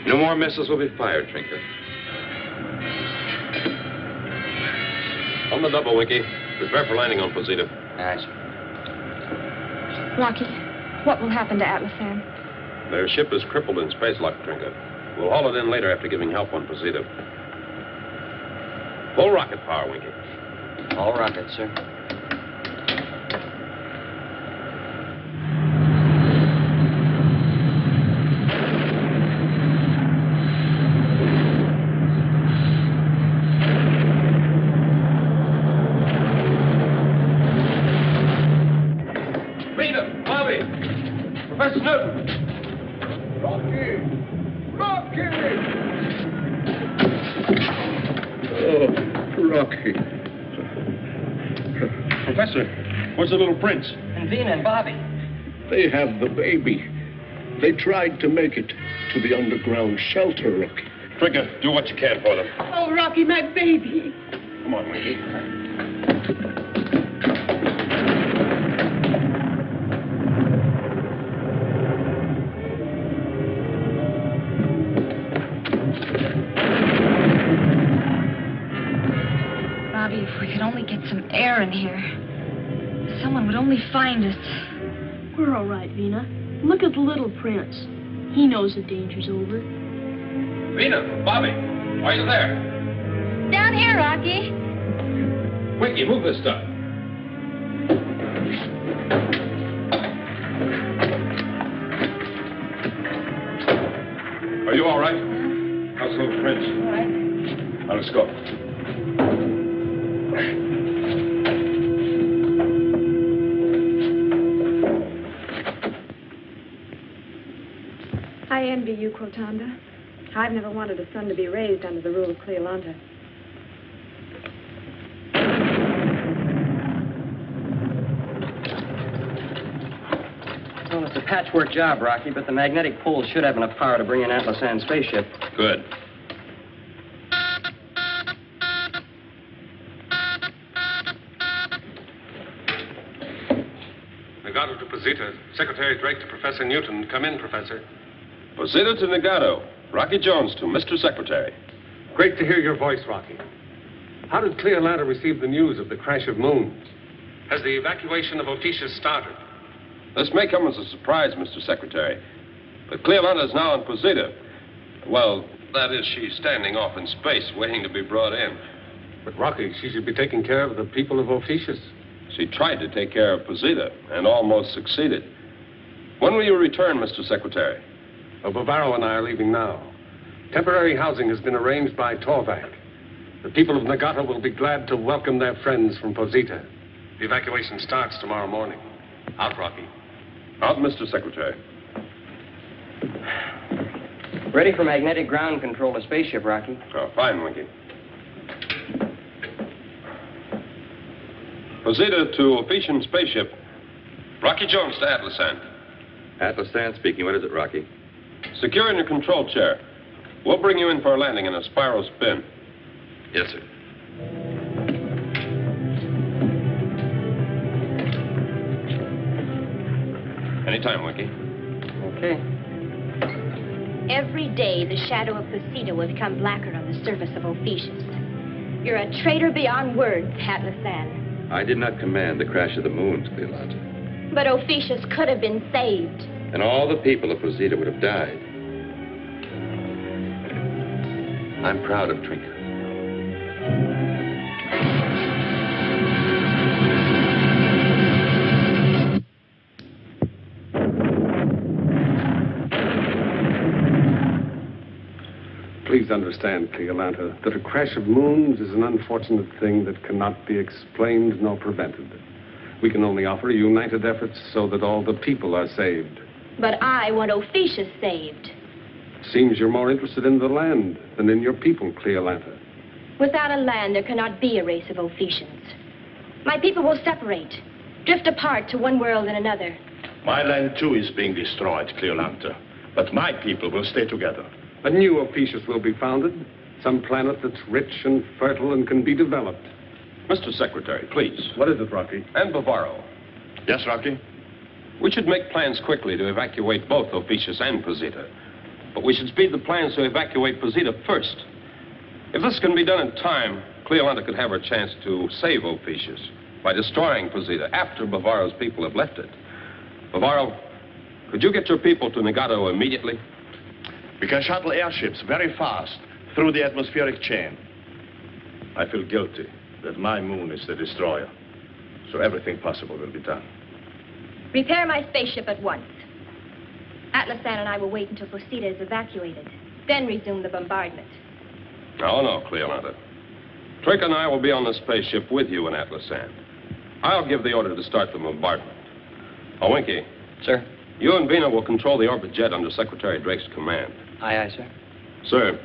No more missiles will be fired, Trinket. On the double, Winky. Prepare for landing on Posita. Aye, sir. Rocky, what will happen to Atlasan? Their ship is crippled in space lock, Trinket. We'll haul it in later after giving help on Posita. Full rocket power, Winky. All rockets, sir. Professor Newton! Rocky! Rocky! Oh, Rocky. Professor, where's the little prince? And Vina and Bobby. They have the baby. They tried to make it to the underground shelter, Rocky. Trinket, do what you can for them. Oh, Rocky, my baby. Come on, Winky. If we could only get some air in here. Someone would only find us. We're all right, Vina. Look at the little prince. He knows the danger's over. Vina, Bobby, are you there? Down here, Rocky. Winky, move this stuff. Are you all right? How's the little prince? All right. Now, let's go. I envy you, Quotanda. I've never wanted a son to be raised under the rule of Cleolanta. Well, it's a patchwork job, Rocky, but the magnetic pole should have enough power to bring in Atlasan's spaceship. Good. Nagato to Posita. Secretary Drake to Professor Newton. Come in, Professor. Posita to Nagato. Rocky Jones to Mr. Secretary. Great to hear your voice, Rocky. How did Cleolanta receive the news of the crash of moons? Has the evacuation of Ophiuchus started? This may come as a surprise, Mr. Secretary, but Cleolanta is now on Posita. Well, that is, she's standing off in space, waiting to be brought in. But, Rocky, she should be taking care of the people of Ophiuchus. She tried to take care of Posita and almost succeeded. When will you return, Mr. Secretary? Well, Bavaro and I are leaving now. Temporary housing has been arranged by Torvac. The people of Nagato will be glad to welcome their friends from Posita. The evacuation starts tomorrow morning. Out, Rocky. Out, Mr. Secretary. Ready for magnetic ground control of spaceship, Rocky. Oh, fine, Winky. Posita to Ophiuchian spaceship. Rocky Jones to Atlasan. Atlasan speaking. What is it, Rocky? Secure in your control chair. We'll bring you in for a landing in a spiral spin. Yes, sir. Anytime, Winky. Okay. Every day, the shadow of Posita will become blacker on the surface of Ophiuchus. You're a traitor beyond words, Atlasan. I did not command the crash of the moons, Cleolanta. But Ophiuchus could have been saved. And all the people of Posita would have died. I'm proud of Trinket. Please understand, Cleolanta, that a crash of moons is an unfortunate thing that cannot be explained nor prevented. We can only offer united efforts so that all the people are saved. But I want Ophiuchus saved. Seems you're more interested in the land than in your people, Cleolanta. Without a land, there cannot be a race of Ophiuchians. My people will separate, drift apart to one world and another. My land, too, is being destroyed, Cleolanta. But my people will stay together. A new Ophiuchus will be founded, some planet that's rich and fertile and can be developed. Mr. Secretary, please. What is it, Rocky? And Bavaro. Yes, Rocky? We should make plans quickly to evacuate both Ophiuchus and Posita. But we should speed the plans to evacuate Posita first. If this can be done in time, Cleolanda could have her chance to save Ophiuchus by destroying Posita after Bavaro's people have left it. Bavaro, could you get your people to Negato immediately? We can shuttle airships very fast through the atmospheric chain. I feel guilty that my moon is the destroyer. So everything possible will be done. Repair my spaceship at once. Atlasan and I will wait until Posita is evacuated, then resume the bombardment. No, Cleolanda. Trick and I will be on the spaceship with you in Atlasan. I'll give the order to start the bombardment. Oh, Winky. Sir? You and Vina will control the orbit jet under Secretary Drake's command. Aye, aye, sir. Sir,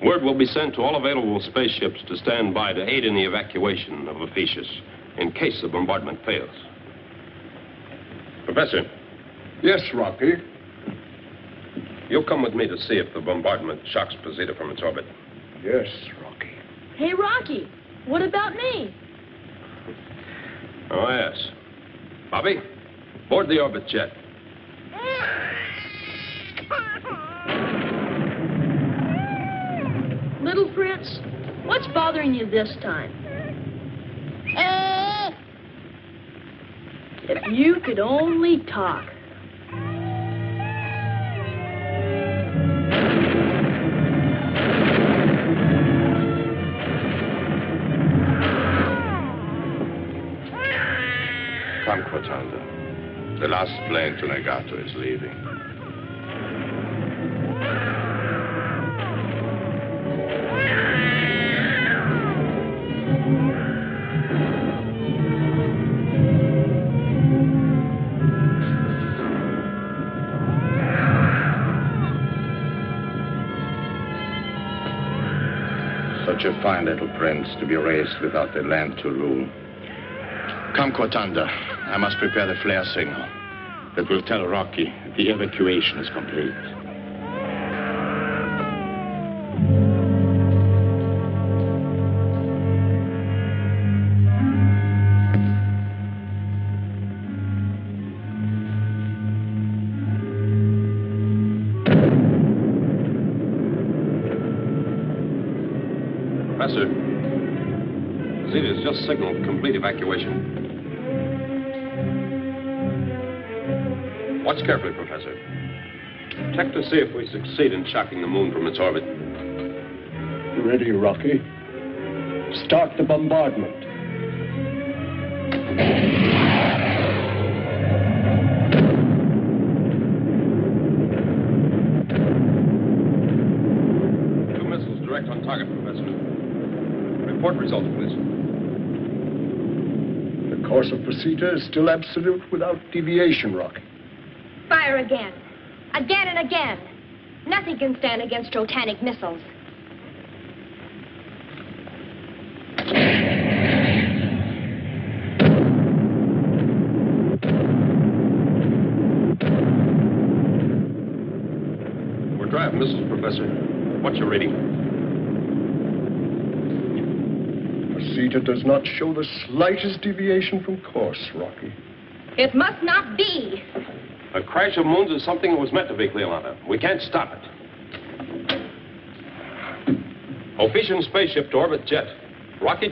word will be sent to all available spaceships to stand by to aid in the evacuation of Ophiuchus in case the bombardment fails. Professor. Yes, Rocky. You'll come with me to see if the bombardment shocks Posita from its orbit. Yes, Rocky. Hey, Rocky, what about me? Oh, yes. Bobby, board the orbit jet. Little Prince, what's bothering you this time? If you could only talk. Come, Quatanda. The last plane to Negato is leaving. Such a fine little prince to be raised without the land to rule. Come, Quatanda. I must prepare the flare signal that will tell Rocky the evacuation is complete. Professor, Zeta's just signaled complete evacuation. Watch carefully, Professor. Check to see if we succeed in shocking the moon from its orbit. Ready, Rocky. Start the bombardment. Two missiles direct on target, Professor. Report results, please. The course of Posita is still absolute without deviation, Rocky. Fire again. Again and again. Nothing can stand against Trotanic missiles. We're drive missiles, Professor. What's your reading? Posita does not show the slightest deviation from course, Rocky. It must not be. A crash of moons is something that was meant to be, Cleolanda. We can't stop it. Ophiuchian spaceship to orbit jet. Rocky